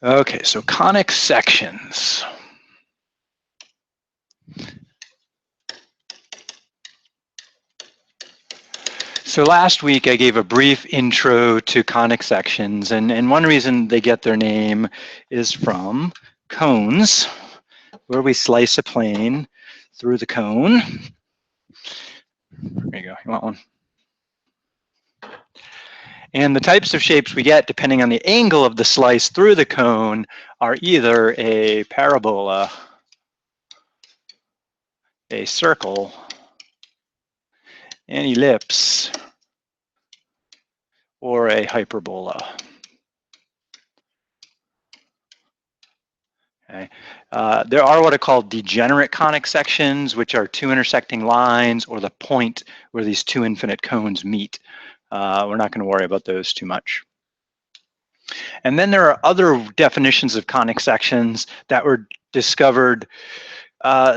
Okay, so conic sections. So last week I gave a brief intro to conic sections, and one reason they get their name is from cones, where we slice a plane through the cone. There you go, you want one? And the types of shapes we get, depending on the angle of the slice through the cone, are either a parabola, a circle, an ellipse, or a hyperbola. Okay. There are what are called degenerate conic sections, which are two intersecting lines or the point where these two infinite cones meet. We're not going to worry about those too much. And then there are other definitions of conic sections that were discovered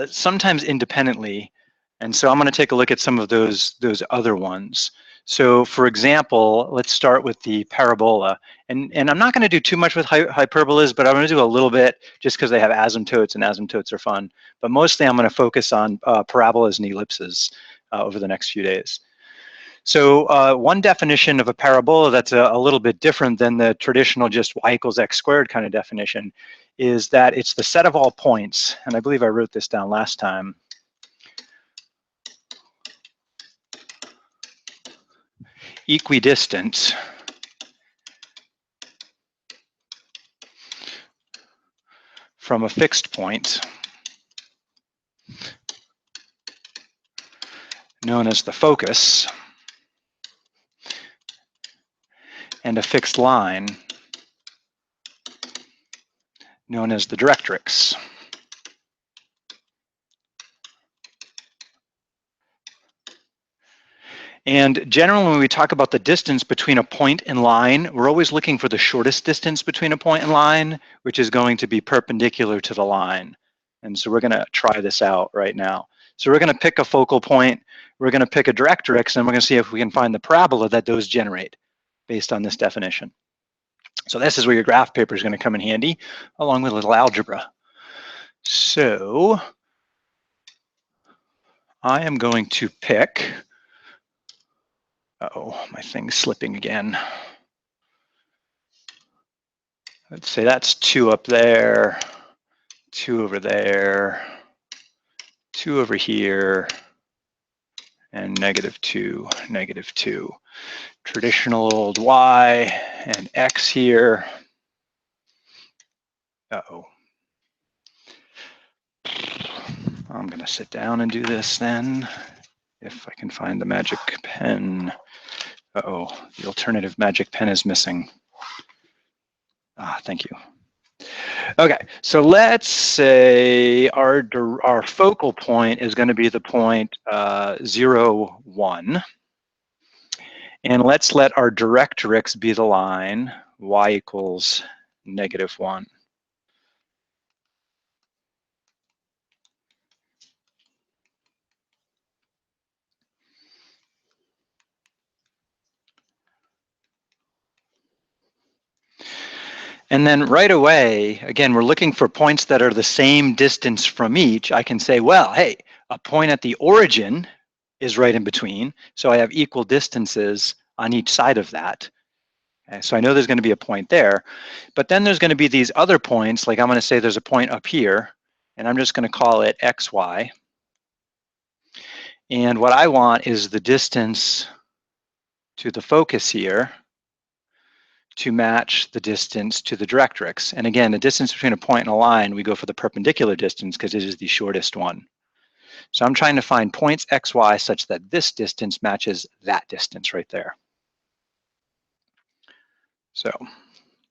sometimes independently. And so I'm going to take a look at some of those other ones. So for example, let's start with the parabola. And I'm not going to do too much with hyperbolas, but I'm going to do a little bit just because they have asymptotes and asymptotes are fun. But mostly I'm going to focus on parabolas and ellipses over the next few days. So one definition of a parabola that's a little bit different than the traditional just y equals x squared kind of definition is that it's the set of all points, and I believe I wrote this down last time, equidistant from a fixed point known as the focus and a fixed line known as the directrix. And generally, when we talk about the distance between a point and line, we're always looking for the shortest distance between a point and line, which is going to be perpendicular to the line. And so we're going to try this out right now. So we're going to pick a focal point, we're going to pick a directrix, and we're going to see if we can find the parabola that those generate based on this definition. So this is where your graph paper is going to come in handy, along with a little algebra. So I am going to pick, uh-oh, my thing's slipping again. Let's say that's 2 up there, 2 over there, 2 over here, and -2, -2. Traditional old y and x here. Uh-oh. I'm going to sit down and do this then, if I can find the magic pen. Uh-oh, the alternative magic pen is missing. Ah, thank you. Okay, so let's say our focal point is going to be the point 0, 1. And let's let our directrix be the line y equals -1. And then right away, again, we're looking for points that are the same distance from each. I can say, well, hey, a point at the origin is right in between. So I have equal distances on each side of that. Okay, so I know there's going to be a point there. But then there's going to be these other points, like I'm going to say there's a point up here, and I'm just going to call it xy. And what I want is the distance to the focus here to match the distance to the directrix. And again, the distance between a point and a line, we go for the perpendicular distance because it is the shortest one. So I'm trying to find points xy such that this distance matches that distance right there. So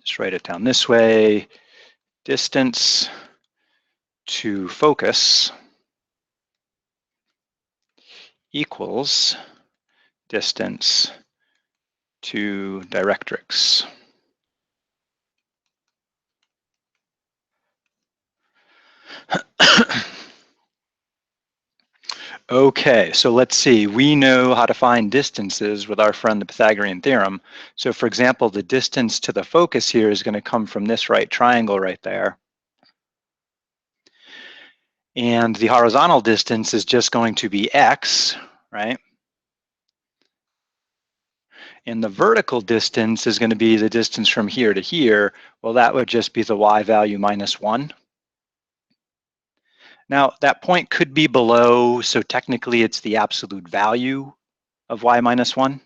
just write it down this way. Distance to focus equals distance to directrix. Okay, so let's see. We know how to find distances with our friend the Pythagorean theorem. So for example, the distance to the focus here is going to come from this right triangle right there. And the horizontal distance is just going to be x, right? And the vertical distance is going to be the distance from here to here. Well, that would just be the y value minus 1. Now, that point could be below, so technically it's the absolute value of y minus 1,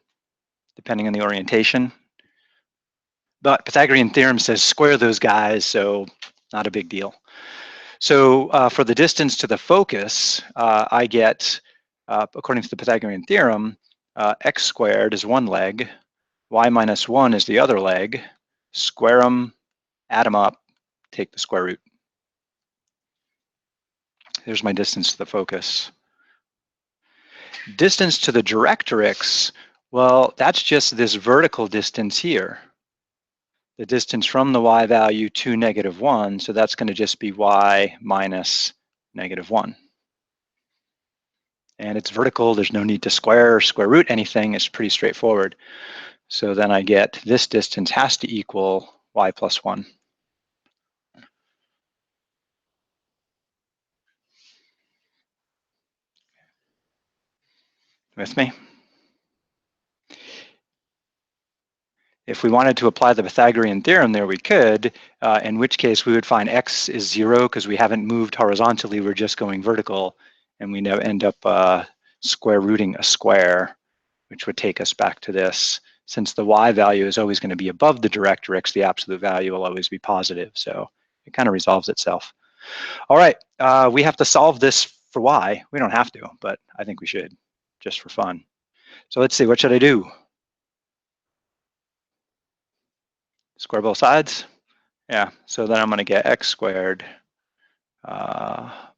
depending on the orientation. But Pythagorean theorem says square those guys, so not a big deal. So for the distance to the focus, I get, according to the Pythagorean theorem, x squared is one leg, y minus 1 is the other leg, square them, add them up, take the square root. There's my distance to the focus. Distance to the directrix, well, that's just this vertical distance here. The distance from the y value to -1, so that's going to just be y minus -1. And it's vertical, there's no need to square or square root anything, it's pretty straightforward. So then I get this distance has to equal y plus 1. With me? If we wanted to apply the Pythagorean theorem there, we could, in which case we would find x is 0 because we haven't moved horizontally, we're just going vertical, and we now end up square rooting a square, which would take us back to this. Since the y value is always going to be above the directrix, the absolute value will always be positive, so it kind of resolves itself. All right, we have to solve this for y. We don't have to, but I think we should, just for fun. So let's see, what should I do? Square both sides? Yeah, so then I'm going to get x squared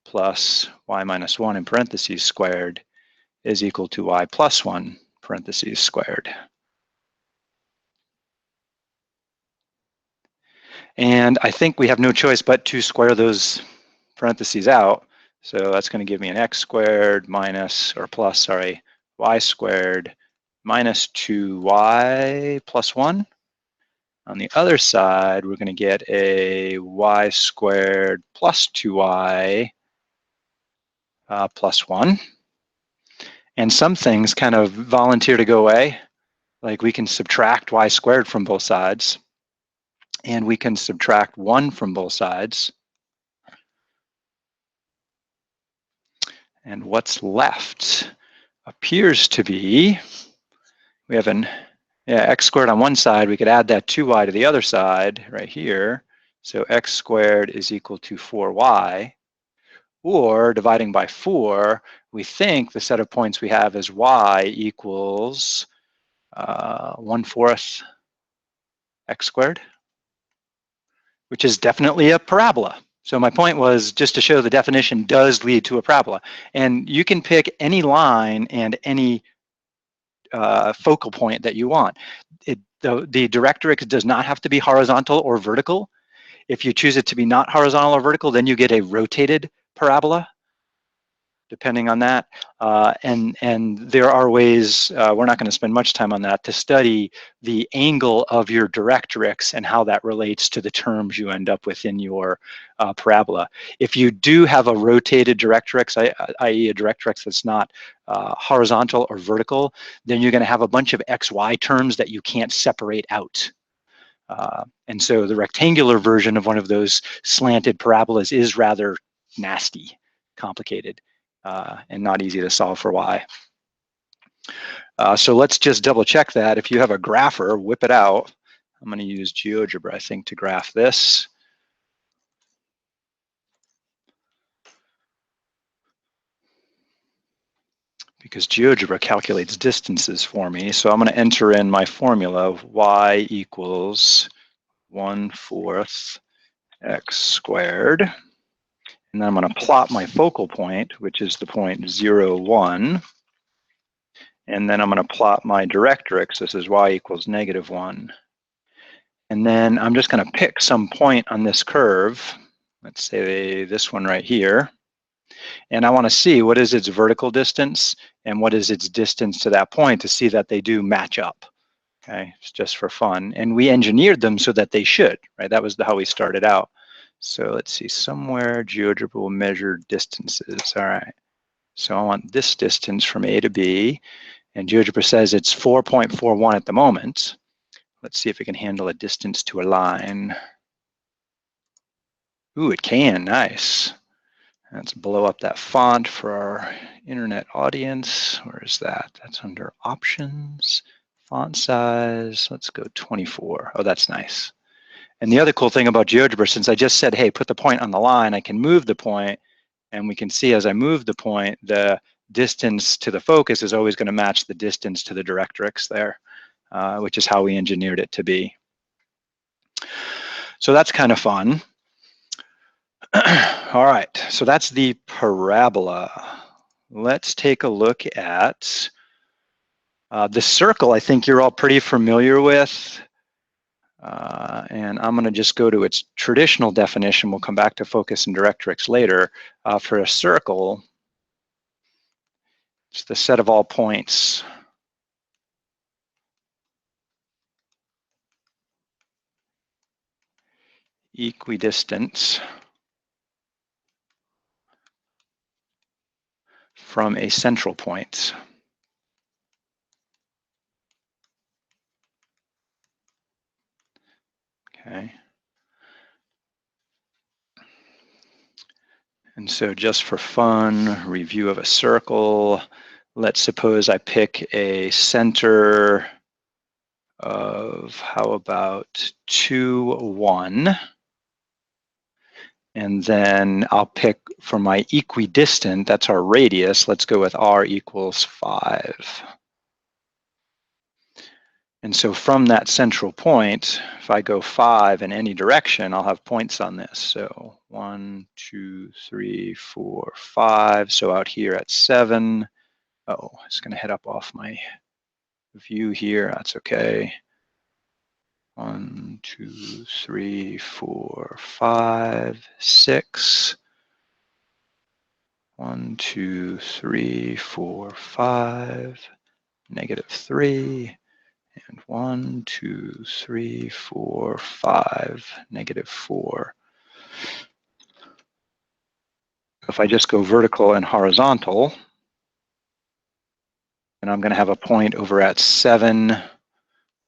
plus y minus 1 in parentheses squared is equal to y plus 1 parentheses squared. And I think we have no choice but to square those parentheses out. So that's going to give me an x squared minus, or plus, sorry, y squared minus 2y plus 1. On the other side, we're going to get a y squared plus 2y plus 1. And some things kind of volunteer to go away. Like we can subtract y squared from both sides. And we can subtract 1 from both sides. And what's left appears to be, we have an x squared on one side. We could add that 2y to the other side right here. So x squared is equal to 4y. Or dividing by 4, we think the set of points we have is y equals 1/4 x squared, which is definitely a parabola. So my point was just to show the definition does lead to a parabola. And you can pick any line and any focal point that you want. The directrix does not have to be horizontal or vertical. If you choose it to be not horizontal or vertical, then you get a rotated parabola, depending on that. And there are ways, we're not going to spend much time on that, to study the angle of your directrix and how that relates to the terms you end up with in your parabola. If you do have a rotated directrix, i.e. a directrix that's not horizontal or vertical, then you're going to have a bunch of xy terms that you can't separate out. And so the rectangular version of one of those slanted parabolas is rather nasty, complicated. And not easy to solve for y. So let's just double check that. If you have a grapher, whip it out. I'm going to use GeoGebra, I think, to graph this. Because GeoGebra calculates distances for me. So I'm going to enter in my formula of y equals 1/4 x squared. And then I'm going to plot my focal point, which is the point 0, 1. And then I'm going to plot my directrix. This is y equals -1. And then I'm just going to pick some point on this curve. Let's say this one right here. And I want to see what is its vertical distance and what is its distance to that point to see that they do match up. Okay, it's just for fun. And we engineered them so that they should, right? That was how we started out. So let's see, somewhere GeoGebra will measure distances. All right. So I want this distance from A to B, and GeoGebra says it's 4.41 at the moment. Let's see if it can handle a distance to a line. Ooh, it can, nice. Let's blow up that font for our internet audience. Where is that? That's under options, font size. Let's go 24. Oh, that's nice. And the other cool thing about GeoGebra, since I just said, hey, put the point on the line, I can move the point, and we can see as I move the point, the distance to the focus is always going to match the distance to the directrix there, which is how we engineered it to be. So that's kind of fun. All right, so that's the parabola. Let's take a look at the circle. I think you're all pretty familiar with. And I'm going to just go to its traditional definition. We'll come back to focus and directrix later. For a circle, it's the set of all points equidistant from a central point. Okay. And so just for fun, review of a circle, let's suppose I pick a center of, how about 2, 1. And then I'll pick for my equidistant, that's our radius, let's go with r equals 5. And so from that central point, if I go 5 in any direction, I'll have points on this. So 1, 2, 3, 4, 5. So out here at 7, oh, it's going to head up off my view here. That's okay. 1, 2, 3, 4, 5, 6. 1, 2, 3, 4, 5, -3. And 1, 2, 3, 4, 5, -4. If I just go vertical and horizontal, and I'm going to have a point over at 7,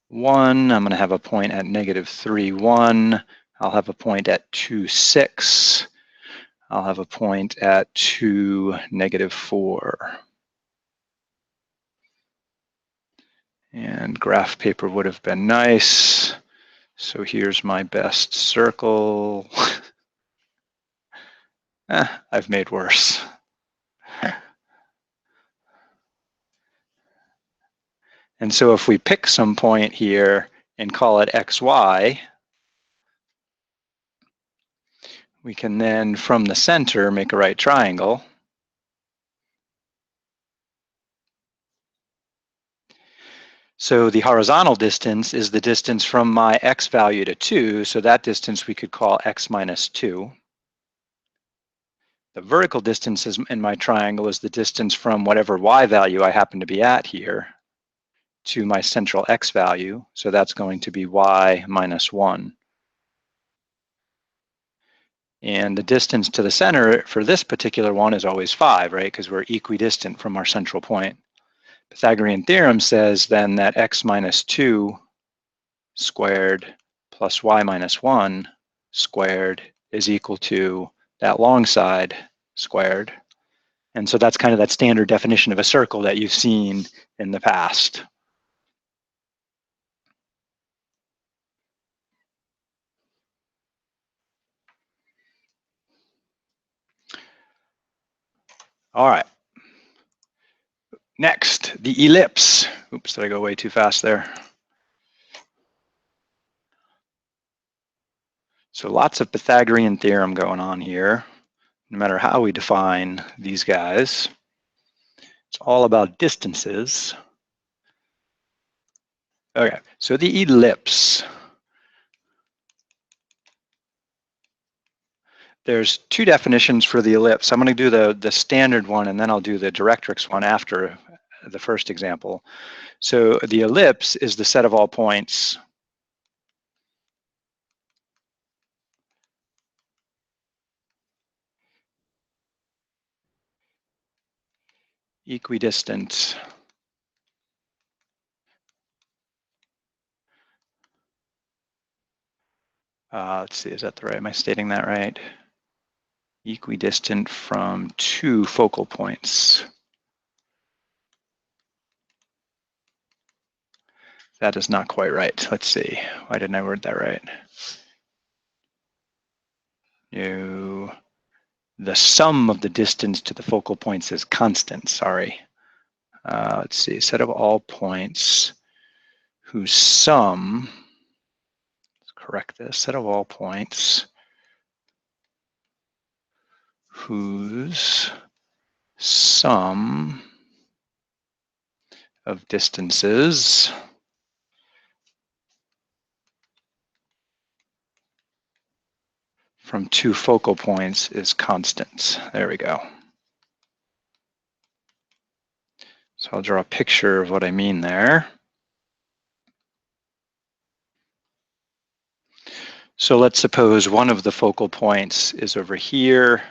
1. I'm going to have a point at -3, 1. I'll have a point at 2, 6. I'll have a point at 2, -4. And graph paper would have been nice. So here's my best circle. I've made worse. And so if we pick some point here and call it xy, we can then, from the center, make a right triangle. So the horizontal distance is the distance from my x value to 2, so that distance we could call x minus 2. The vertical distance in my triangle is the distance from whatever y value I happen to be at here to my central x value, so that's going to be y minus 1. And the distance to the center for this particular one is always 5, right? Because we're equidistant from our central point. Pythagorean theorem says then that x minus 2 squared plus y minus 1 squared is equal to that long side squared. And so that's kind of that standard definition of a circle that you've seen in the past. All right. Next, the ellipse. Oops, did I go way too fast there? So lots of Pythagorean theorem going on here, no matter how we define these guys. It's all about distances. Okay, so the ellipse. There's two definitions for the ellipse. I'm going to do the standard one, and then I'll do the directrix one after the first example. So the ellipse is the set of all points equidistant let's see, is that the right, am I stating that right? Equidistant from two focal points. That is not quite right. Let's see, why didn't I word that right? No, the sum of the distance to the focal points is constant, sorry. Let's see, set of all points whose sum, let's correct this, set of all points whose sum of distances from two focal points is constant. There we go. So I'll draw a picture of what I mean there. So let's suppose one of the focal points is over here.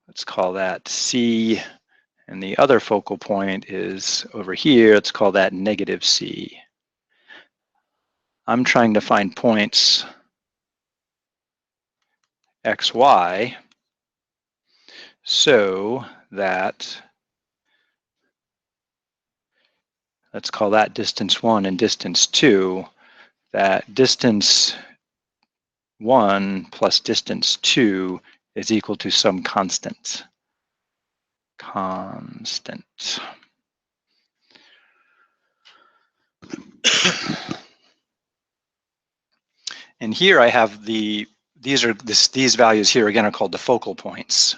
Let's call that C. And the other focal point is over here. Let's call that negative C. I'm trying to find points X, Y, so that, let's call that distance 1 and distance 2, that distance 1 plus distance 2 is equal to some constant. And here I have these values here again are called the focal points.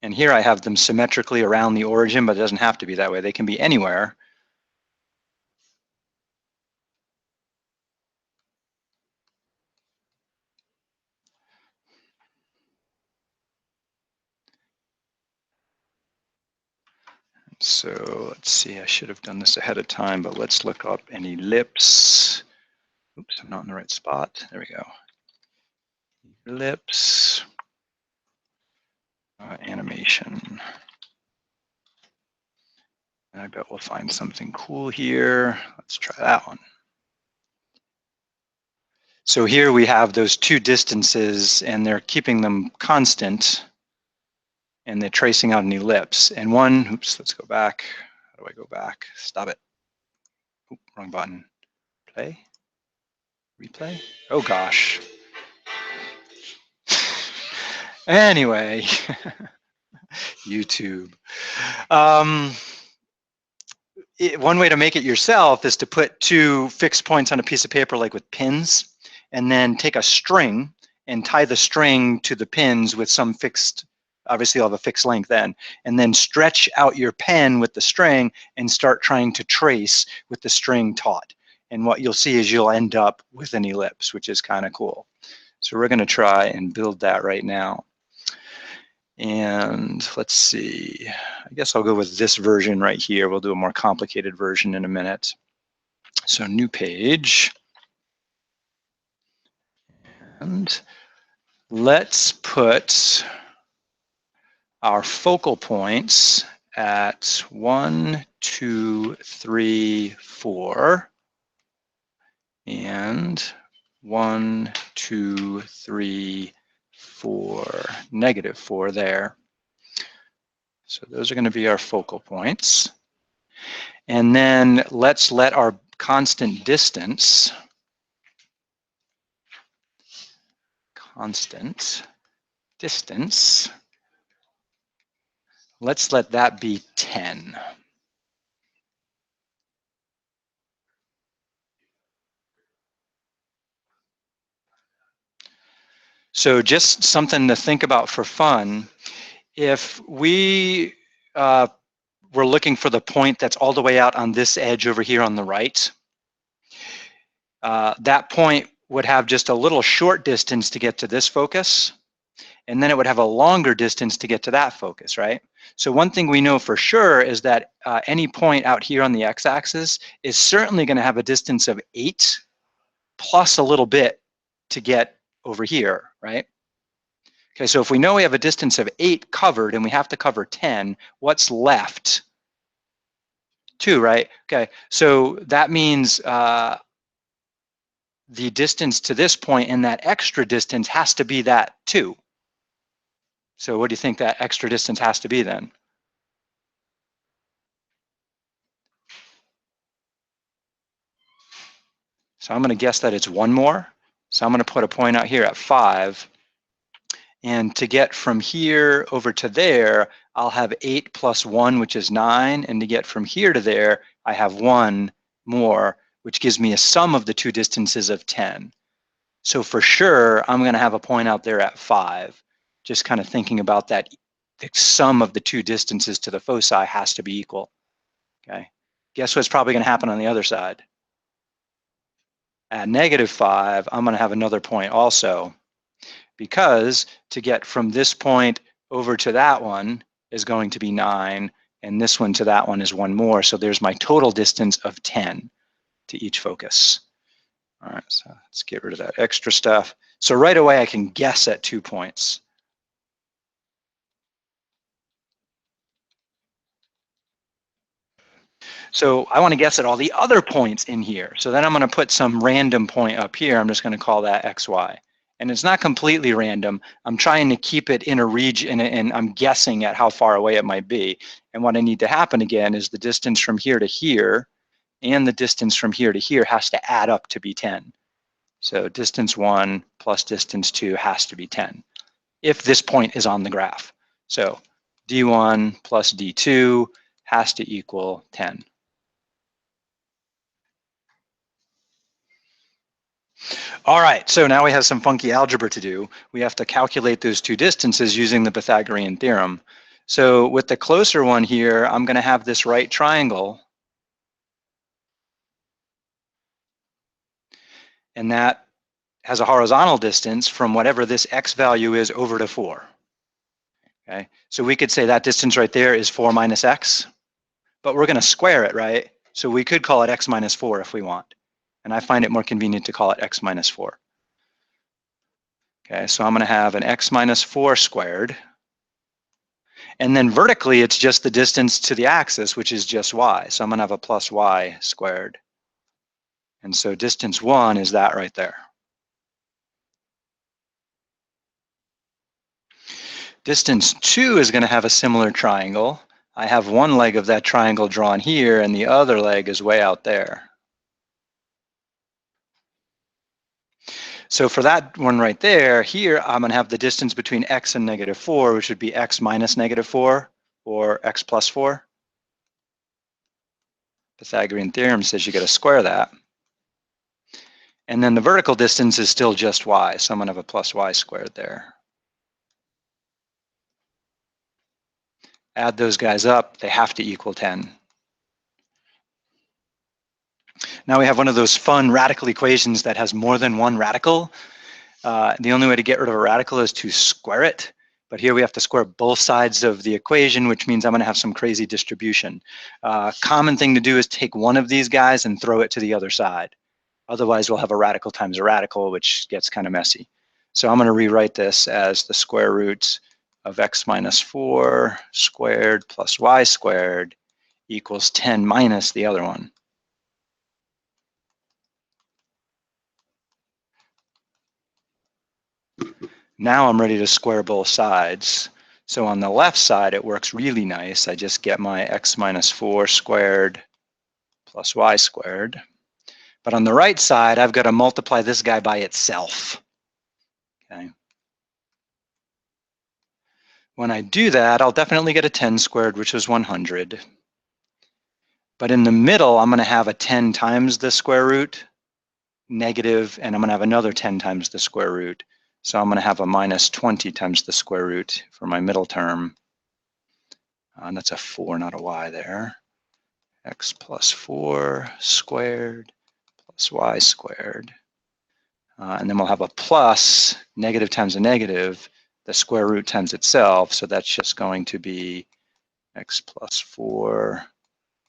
And here I have them symmetrically around the origin, but it doesn't have to be that way. They can be anywhere. So let's see, I should have done this ahead of time, but let's look up an ellipse. Oops, I'm not in the right spot. There we go. Ellipse animation. I bet we'll find something cool here. Let's try that one. So here we have those two distances and they're keeping them constant and they're tracing out an ellipse. And one, oops, let's go back. How do I go back? Stop it. Oop, wrong button. Play? Replay? Oh gosh. Anyway, YouTube. One way to make it yourself is to put two fixed points on a piece of paper like with pins, and then take a string and tie the string to the pins with some fixed, obviously you'll have a fixed length then, and then stretch out your pen with the string and start trying to trace with the string taut. And what you'll see is you'll end up with an ellipse, which is kind of cool. So we're going to try and build that right now. And let's see, I guess I'll go with this version right here. We'll do a more complicated version in a minute. So new page. And let's put our focal points at 1, 2, 3, 4, and 1, 2, 3, 4, negative 4 there. So those are going to be our focal points. And then let's let our constant distance, let's let that be 10. So just something to think about for fun. If we were looking for the point that's all the way out on this edge over here on the right, that point would have just a little short distance to get to this focus, and then it would have a longer distance to get to that focus, right? So one thing we know for sure is that any point out here on the x-axis is certainly going to have a distance of 8 plus a little bit to get over here, right? Okay, so if we know we have a distance of 8 covered and we have to cover 10, what's left? 2, right? Okay, so that means the distance to this point and that extra distance has to be that 2. So what do you think that extra distance has to be then? So I'm going to guess that it's 1 more. So I'm going to put a point out here at 5. And to get from here over to there, I'll have 8 plus 1, which is 9. And to get from here to there, I have 1 more, which gives me a sum of the two distances of 10. So for sure, I'm going to have a point out there at 5. Just kind of thinking about that, the sum of the two distances to the foci has to be equal. Okay. Guess what's probably going to happen on the other side? At -5, I'm going to have another point also, because to get from this point over to that one is going to be 9, and this one to that one is 1 more. So there's my total distance of 10 to each focus. All right, so let's get rid of that extra stuff. So right away, I can guess at 2 points. So I want to guess at all the other points in here. So then I'm going to put some random point up here. I'm just going to call that xy. And it's not completely random. I'm trying to keep it in a region, and I'm guessing at how far away it might be. And what I need to happen again is the distance from here to here and the distance from here to here has to add up to be 10. So distance 1 plus distance 2 has to be 10 if this point is on the graph. So d1 plus d2 has to equal 10. All right, so now we have some funky algebra to do. We have to calculate those two distances using the Pythagorean theorem. So with the closer one here, I'm going to have this right triangle, and that has a horizontal distance from whatever this x value is over to 4. Okay, so we could say that distance right there is 4 minus x, but we're going to square it, right? So we could call it x minus 4 if we want. And I find it more convenient to call it x minus 4. Okay, so I'm going to have an x minus 4 squared. And then vertically, it's just the distance to the axis, which is just y. So I'm going to have a plus y squared. And so distance 1 is that right there. Distance 2 is going to have a similar triangle. I have one leg of that triangle drawn here, and the other leg is way out there. So for that one right there, here I'm going to have the distance between x and -4, which would be x minus -4 or x plus 4. Pythagorean theorem says you got to square that. And then the vertical distance is still just y, so I'm going to have a plus y squared there. Add those guys up, they have to equal 10. Now we have one of those fun radical equations that has more than one radical. The only way to get rid of a radical is to square it. But here we have to square both sides of the equation, which means I'm going to have some crazy distribution. Common thing to do is take one of these guys and throw it to the other side. Otherwise, we'll have a radical times a radical, which gets kind of messy. So I'm going to rewrite this as the square root of x minus 4 squared plus y squared equals 10 minus the other one. Now I'm ready to square both sides. So on the left side, it works really nice. I just get my x minus 4 squared plus y squared. But on the right side, I've got to multiply this guy by itself. Okay. When I do that, I'll definitely get a 10 squared, which is 100. But in the middle, I'm going to have a 10 times the square root, negative, and I'm going to have another 10 times the square root. So I'm going to have a minus 20 times the square root for my middle term. And that's a 4, not a y there. X plus 4 squared plus y squared. And then we'll have a plus, negative times a negative, the square root times itself. So that's just going to be x plus 4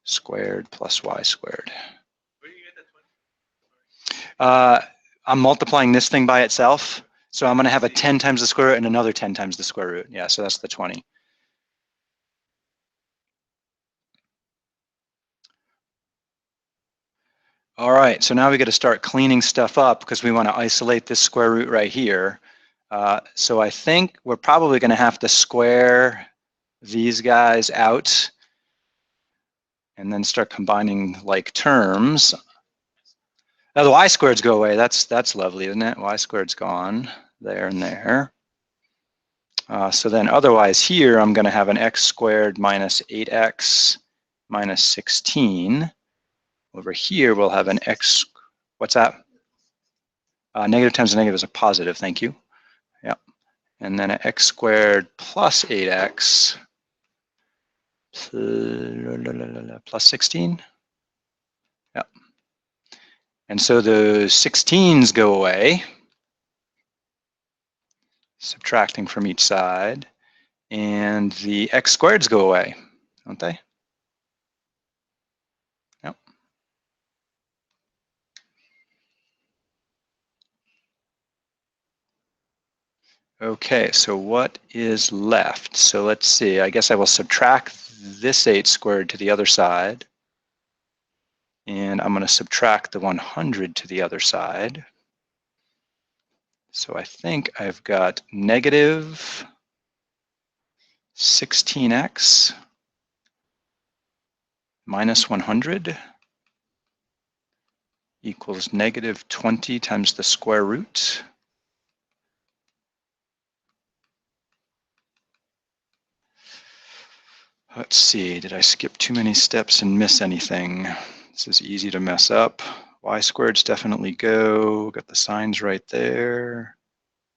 squared plus y squared. Where do you get that 20? I'm multiplying this thing by itself. So I'm going to have a 10 times the square root and another 10 times the square root. Yeah, so that's the 20. All right, so now we got to start cleaning stuff up because we want to isolate this square root right here. So I think we're probably going to have to square these guys out and then start combining like terms. Now the y squareds go away. That's lovely, isn't it? Y squared's gone there and there. So then otherwise here, I'm going to have an x squared minus 8x minus 16. Over here, we'll have an x, what's that? Negative times a negative is a positive, thank you. Yep. And then an x squared plus 8x plus 16. Yep. And so the 16s go away, subtracting from each side. And the x squareds go away, don't they? Yep. Okay, so what is left? So let's see, I guess I will subtract this 8 squared to the other side. And I'm going to subtract the 100 to the other side. So I think I've got negative 16x minus 100 equals negative 20 times the square root. Let's see, did I skip too many steps and miss anything? This is easy to mess up. Y squareds definitely go, got the signs right there.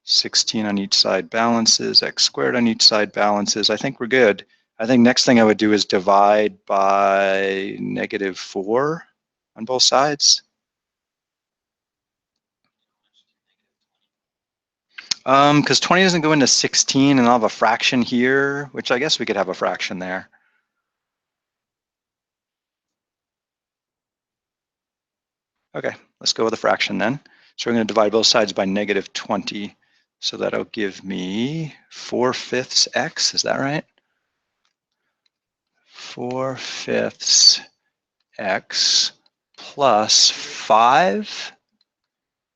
16 on each side balances, x squared on each side balances. I think we're good. I think next thing I would do is divide by negative 4 on both sides. Because 20 doesn't go into 16 and I'll have a fraction here, which I guess we could have a fraction there. Okay, let's go with a fraction then. So we're going to divide both sides by negative 20. So that'll give me 4/5 x, is that right? 4/5 x plus 5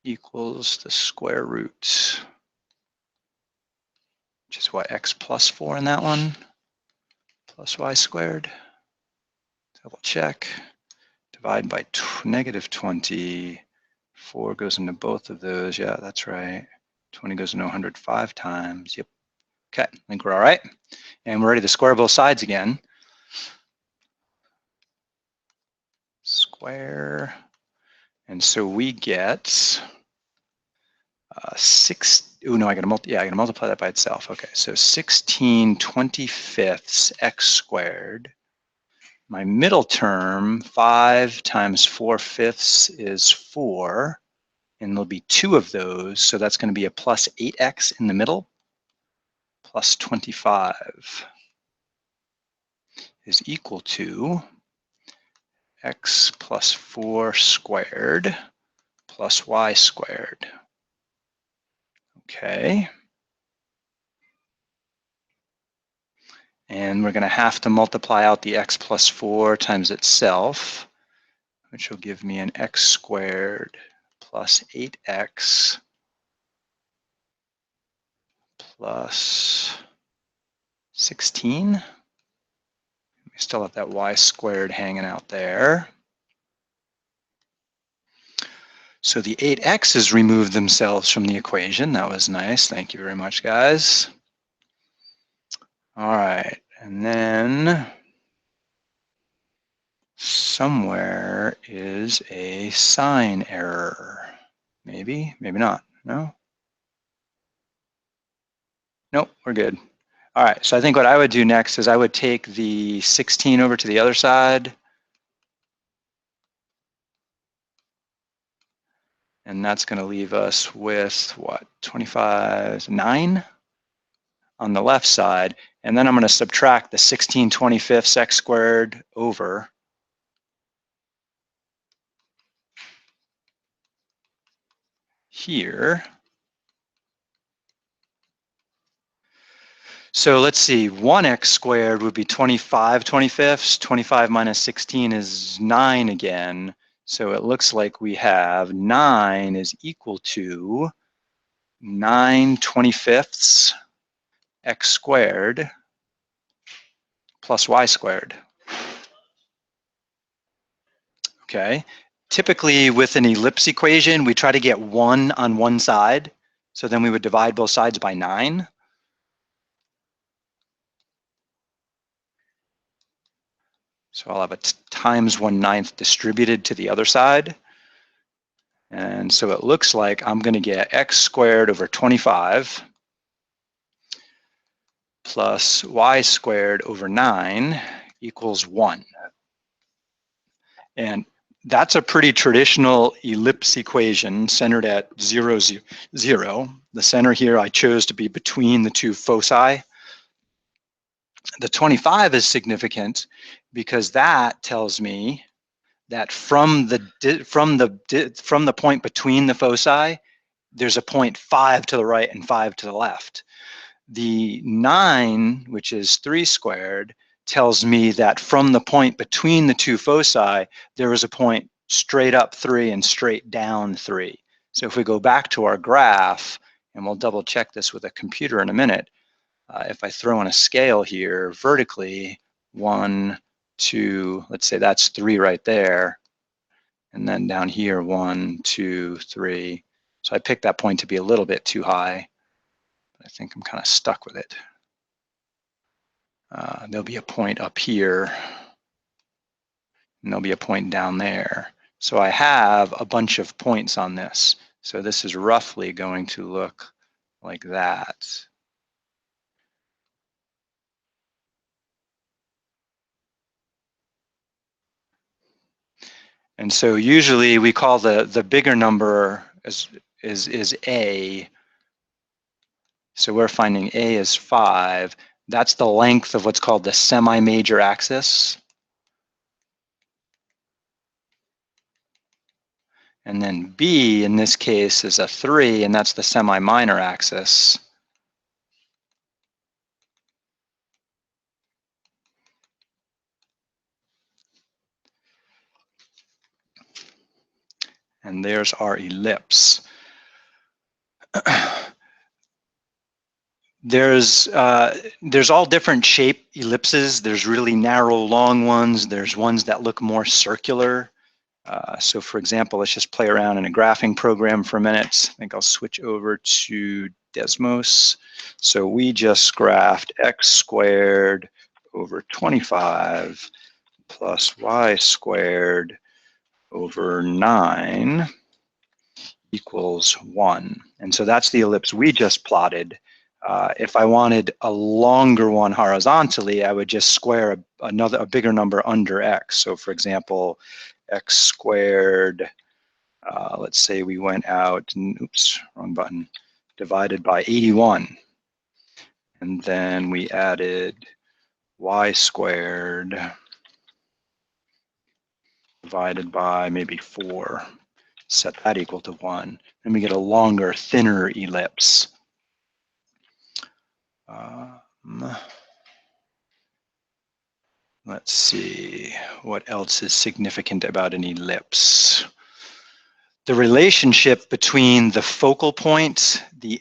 equals the square root, which is what, x plus 4 in that one, plus y squared. Double check. Divide by negative 20. 4 goes into both of those. Yeah, that's right. 20 goes into 105 times. Yep. Okay, I think we're all right. And we're ready to square both sides again. Square. And so we get 6. Oh no, I got to multiply that by itself. Okay, so 16/25 x squared. My middle term, 5 times 4/5 is 4, and there'll be 2 of those, so that's going to be a plus 8x in the middle, plus 25 is equal to x plus 4 squared plus y squared. Okay. And we're going to have to multiply out the x plus 4 times itself, which will give me an x squared plus 8x plus 16. We still have that y squared hanging out there. So the 8x's removed themselves from the equation. That was nice. Thank you very much, guys. All right, and then somewhere is a sign error. Maybe, maybe not. No? Nope, we're good. All right, so I think what I would do next is I would take the 16 over to the other side. And that's going to leave us with what, 25, 9 on the left side. And then I'm going to subtract the 16/25 x squared over here. So let's see, 1x squared would be 25/25. 25 minus 16 is 9 again. So it looks like we have 9 is equal to 9/25 x squared plus y squared. Okay. Typically with an ellipse equation, we try to get 1 on one side. So then we would divide both sides by 9. So I'll have a times 1/9 distributed to the other side. And so it looks like I'm going to get x squared over 25 plus y squared over 9 equals 1. And that's a pretty traditional ellipse equation centered at 0, 0. The center here I chose to be between the two foci. The 25 is significant because that tells me that from the point between the foci, there's a point 5 to the right and 5 to the left. The 9, which is 3 squared, tells me that from the point between the two foci, there is a point straight up 3 and straight down 3. So if we go back to our graph, and we'll double check this with a computer in a minute, if I throw in a scale here vertically, 1, 2, let's say that's 3 right there, and then down here, 1, 2, 3. So I picked that point to be a little bit too high. I think I'm kind of stuck with it. There'll be a point up here, and there'll be a point down there. So I have a bunch of points on this. So this is roughly going to look like that. And so usually we call the bigger number is A. So we're finding A is 5. That's the length of what's called the semi-major axis. And then B in this case is a 3, and that's the semi-minor axis. And there's our ellipse. There's all different shape ellipses. There's really narrow, long ones. There's ones that look more circular. So for example, let's just play around in a graphing program for a minute. I think I'll switch over to Desmos. So we just graphed x squared over 25 plus y squared over 9 equals 1. And so that's the ellipse we just plotted. If I wanted a longer one horizontally, I would just square a bigger number under x. So for example, x squared, let's say we went out, and, oops, wrong button, divided by 81. And then we added y squared divided by maybe 4. Set that equal to 1. And we get a longer, thinner ellipse. Let's see, what else is significant about an ellipse? The relationship between the focal point, the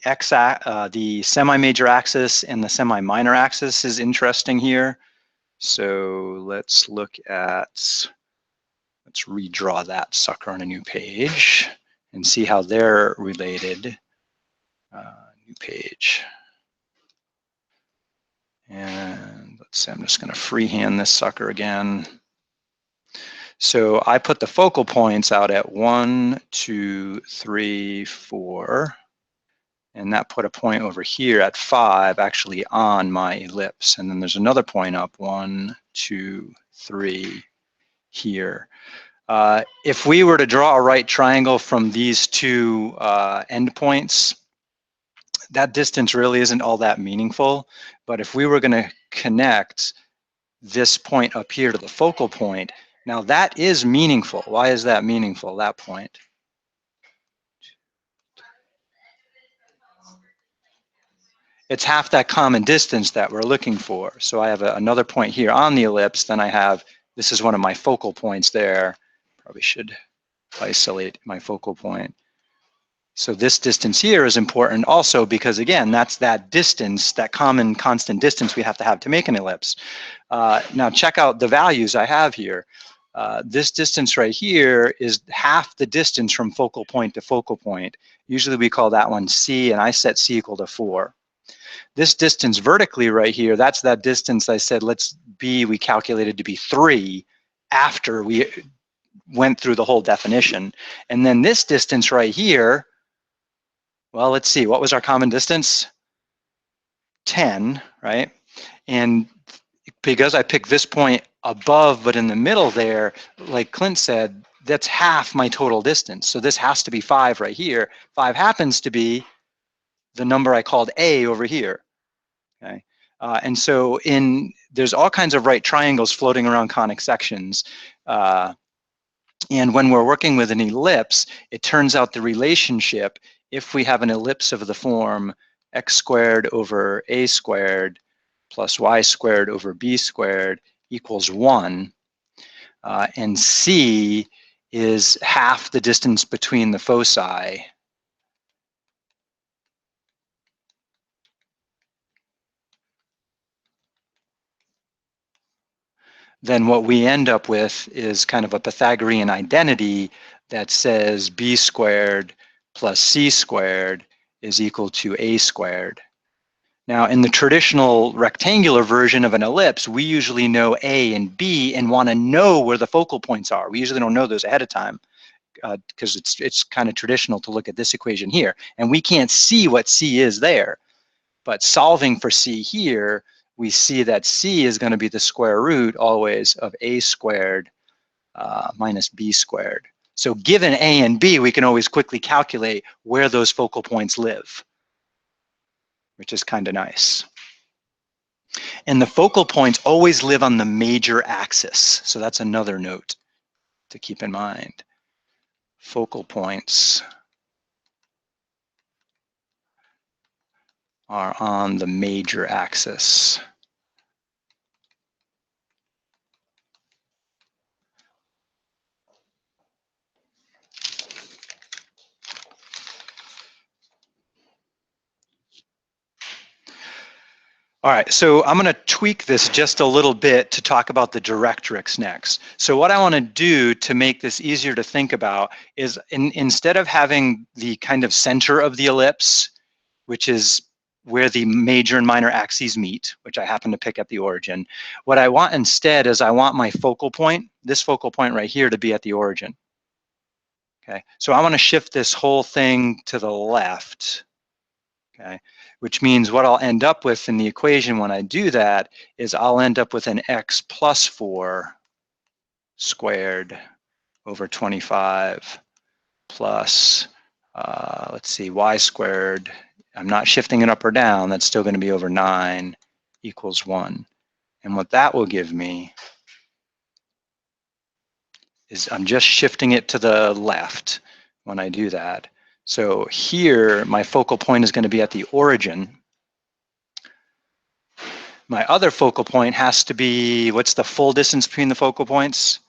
semi-major axis, and the semi-minor axis is interesting here. So let's look at, let's redraw that sucker on a new page and see how they're related. New page. And let's say I'm just going to freehand this sucker again. So I put the focal points out at 1, 2, 3, 4. And that put a point over here at 5 actually on my ellipse. And then there's another point up, 1, 2, 3 here. If we were to draw a right triangle from these two endpoints, that distance really isn't all that meaningful. But if we were going to connect this point up here to the focal point, now that is meaningful. Why is that meaningful, that point? It's half that common distance that we're looking for. So I have another point here on the ellipse, then I have, this is one of my focal points there. Probably should isolate my focal point. So this distance here is important also because, again, that's that distance, that common constant distance we have to make an ellipse. Now check out the values I have here. This distance right here is half the distance from focal point to focal point. Usually we call that one C, and I set C equal to 4. This distance vertically right here, that's that distance I said we calculated to be 3 after we went through the whole definition. And then this distance right here, well, let's see, what was our common distance? 10, right? And because I picked this point above but in the middle there, like Clint said, that's half my total distance. So this has to be 5 right here. 5 happens to be the number I called A over here. Okay, and so there's all kinds of right triangles floating around conic sections. And when we're working with an ellipse, it turns out the relationship, if we have an ellipse of the form x squared over a squared plus y squared over b squared equals 1, and C is half the distance between the foci. Then what we end up with is kind of a Pythagorean identity that says b squared plus c squared is equal to a squared. Now, in the traditional rectangular version of an ellipse, we usually know A and B and want to know where the focal points are. We usually don't know those ahead of time because it's kind of traditional to look at this equation here. And we can't see what C is there. But solving for C here, we see that C is going to be the square root always of A squared minus B squared. So given A and B, we can always quickly calculate where those focal points live, which is kind of nice. And the focal points always live on the major axis. So that's another note to keep in mind. Focal points are on the major axis. All right, so I'm going to tweak this just a little bit to talk about the directrix next. So what I want to do to make this easier to think about is instead of having the kind of center of the ellipse, which is where the major and minor axes meet, which I happen to pick at the origin, what I want instead is I want my focal point, this focal point right here, to be at the origin. Okay, so I want to shift this whole thing to the left. Okay, which means what I'll end up with in the equation when I do that is I'll end up with an x plus 4 squared over 25 plus, let's see, y squared. I'm not shifting it up or down. That's still going to be over 9 equals 1. And what that will give me is I'm just shifting it to the left when I do that. So here, my focal point is going to be at the origin. My other focal point has to be, what's the full distance between the focal points?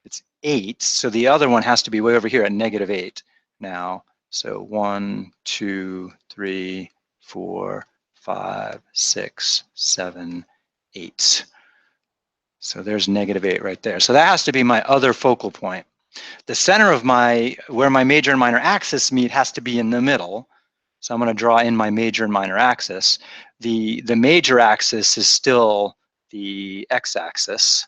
It's 8. So the other one has to be way over here at -8 now. So 1, 2, 3, 4, 5, 6, 7, 8. So there's -8 right there. So that has to be my other focal point. The center of where my major and minor axis meet has to be in the middle. So I'm going to draw in my major and minor axis. The major axis is still the x-axis.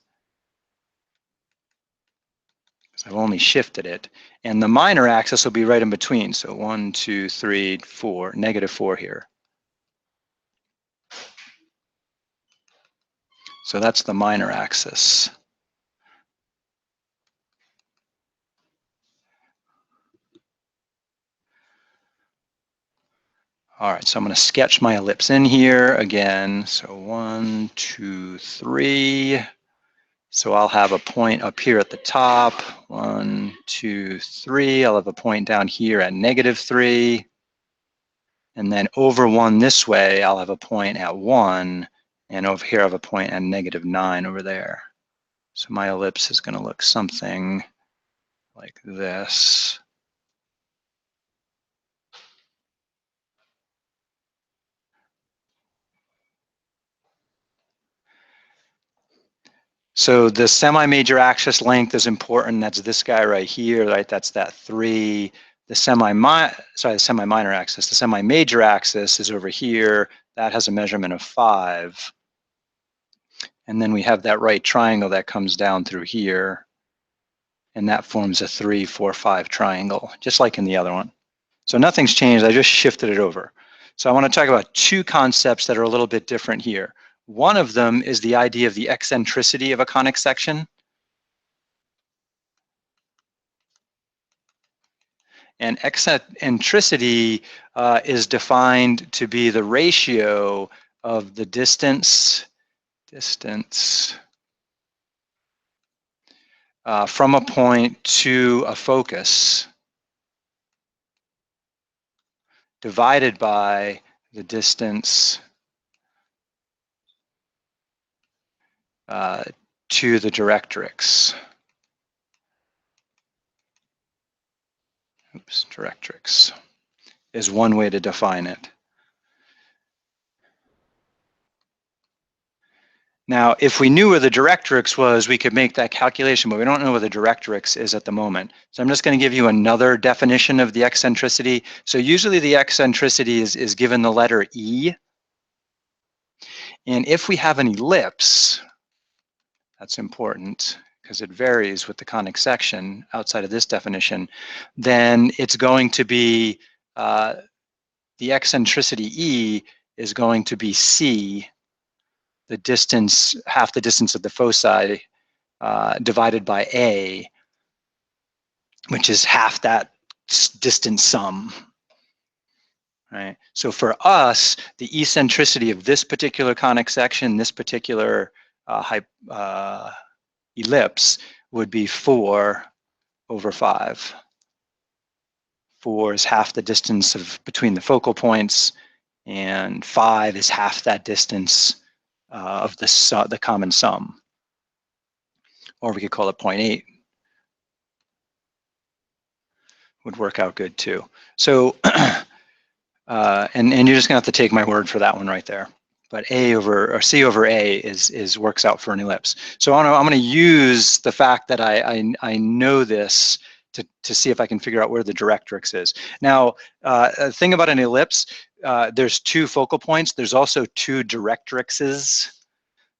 So I've only shifted it. And the minor axis will be right in between. So 1, 2, 3, 4, -4 here. So that's the minor axis. All right, so I'm going to sketch my ellipse in here again. So 1, 2, 3. So I'll have a point up here at the top. 1, 2, 3. I'll have a point down here at -3. And then over 1 this way, I'll have a point at 1. And over here, I have a point at -9 over there. So my ellipse is going to look something like this. So the semi-major axis length is important. That's this guy right here, right? That's that 3. The semi-minor axis. The semi-major axis is over here. That has a measurement of 5. And then we have that right triangle that comes down through here. And that forms a 3, 4, 5 triangle, just like in the other one. So nothing's changed. I just shifted it over. So I want to talk about two concepts that are a little bit different here. One of them is the idea of the eccentricity of a conic section. And eccentricity is defined to be the ratio of the distance from a point to a focus divided by the distance to the directrix. Oops, directrix is one way to define it. Now, if we knew where the directrix was, we could make that calculation, but we don't know where the directrix is at the moment. So I'm just going to give you another definition of the eccentricity. So usually the eccentricity is given the letter E. And if we have an ellipse, that's important because it varies with the conic section outside of this definition, then it's going to be, the eccentricity E is going to be C, the distance, half the distance of the foci divided by A, which is half that distance sum. Right? So for us, the eccentricity of this particular conic section, this particular ellipse, would be 4 over 5. 4 is half the distance between the focal points, and 5 is half that distance of the common sum. Or we could call it 0.8. Would work out good too. So, and you're just gonna have to take my word for that one right there. But C over A works out for an ellipse. So I'm gonna use the fact that I know this to see if I can figure out where the directrix is. Now, a thing about an ellipse, there's 2 focal points. There's also 2 directrixes.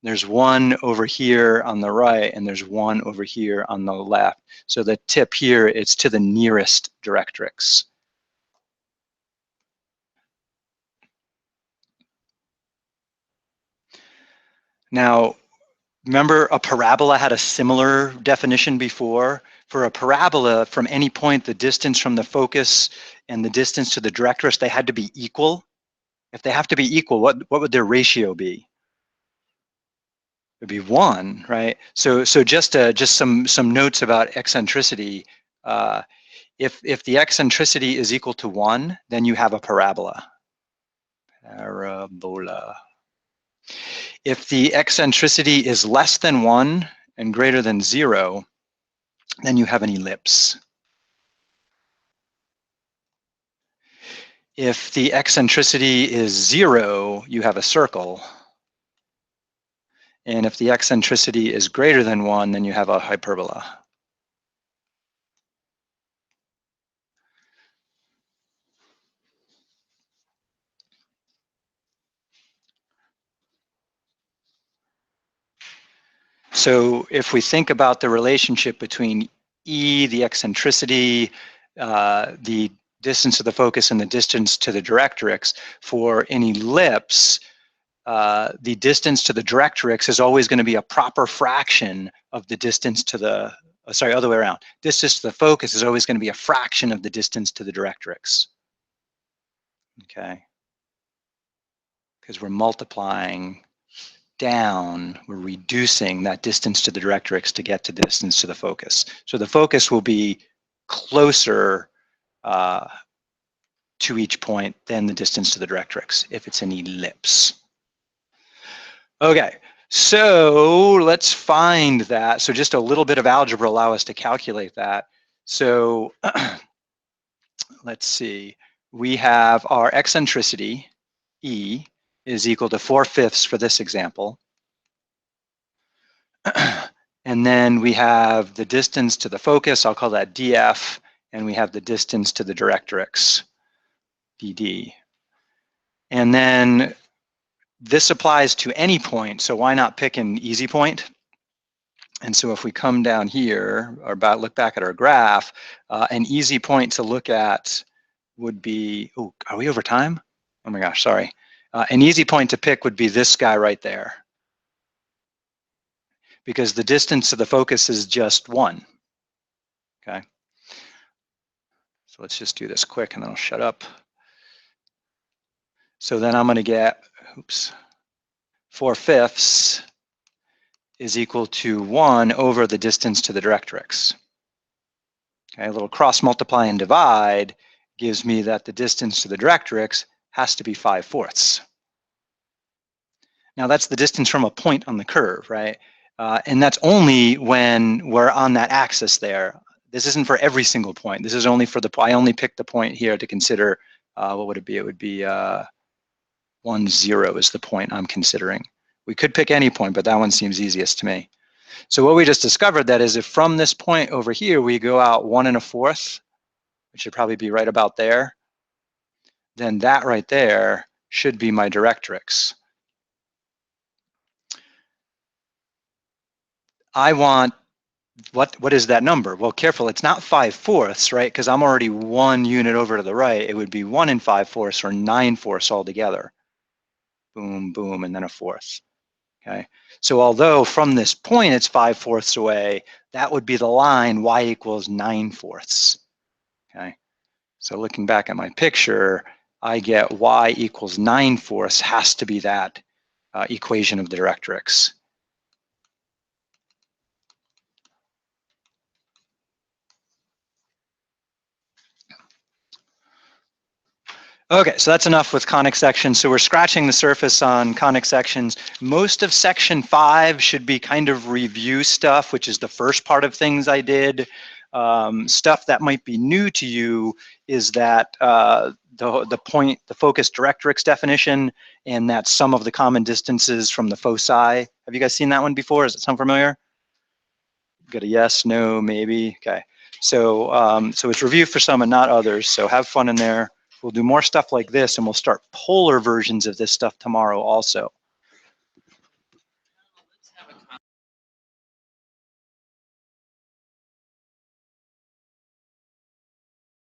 There's one over here on the right, and there's one over here on the left. So the tip here, it's to the nearest directrix. Now, remember a parabola had a similar definition before? For a parabola, from any point, the distance from the focus and the distance to the directrix, they had to be equal. If they have to be equal, what would their ratio be? It would be 1, right? So just some notes about eccentricity. If the eccentricity is equal to 1, then you have a parabola. Parabola. If the eccentricity is less than 1 and greater than 0, then you have an ellipse. If the eccentricity is 0, you have a circle. And if the eccentricity is greater than 1, then you have a hyperbola. So if we think about the relationship between E, the eccentricity, the distance to the focus, and the distance to the directrix, for an ellipse, the distance to the directrix is always going to be a proper fraction of the distance to the, other way around. Distance to the focus is always going to be a fraction of the distance to the directrix. Okay. because we're multiplying down, we're reducing that distance to the directrix to get to the distance to the focus. So the focus will be closer to each point than the distance to the directrix if it's an ellipse. Okay, so let's find that. So just a little bit of algebra allow us to calculate that. So let's see, we have our eccentricity, E, is equal to 4/5 for this example. And then we have the distance to the focus, I'll call that df, and we have the distance to the directrix, dd. And then this applies to any point, so why not pick an easy point? And so if we come down here, or look back at our graph, an easy point to look at would be, oh, are we over time? Oh my gosh, sorry. An easy point to pick would be this guy right there, because the distance to the focus is just 1, okay? So let's just do this quick and then I'll shut up. So then I'm gonna get, oops, 4/5 is equal to 1 over the distance to the directrix. Okay, a little cross multiply and divide gives me that the distance to the directrix has to be 5/4. Now that's the distance from a point on the curve, right? And that's only when we're on that axis there. This isn't for every single point. This is only for the, I only picked the point here to consider, what would it be? It would be 1, 0 is the point I'm considering. We could pick any point, but that one seems easiest to me. So what we just discovered that is if from this point over here, we go out 1 1/4, which should probably be right about there, then that right there should be my directrix. I want, what is that number? Well, careful, it's not 5/4, right? Because I'm already 1 unit over to the right. It would be 1 5/4 or 9/4 altogether. Boom, boom, and then a fourth. Okay, so although from this point it's 5/4 away, that would be the line y equals 9/4. Okay, so looking back at my picture, I get y equals 9/4 has to be that equation of the directrix. Okay, so that's enough with conic sections. So we're scratching the surface on conic sections. Most of section 5 should be kind of review stuff, which is the first part of things I did. Stuff that might be new to you is that the point, the focus directrix definition, and that sum of the common distances from the foci. Have you guys seen that one before? Does it sound familiar? Got a yes, no, maybe. Okay, so so it's review for some and not others. So have fun in there. We'll do more stuff like this, and we'll start polar versions of this stuff tomorrow also.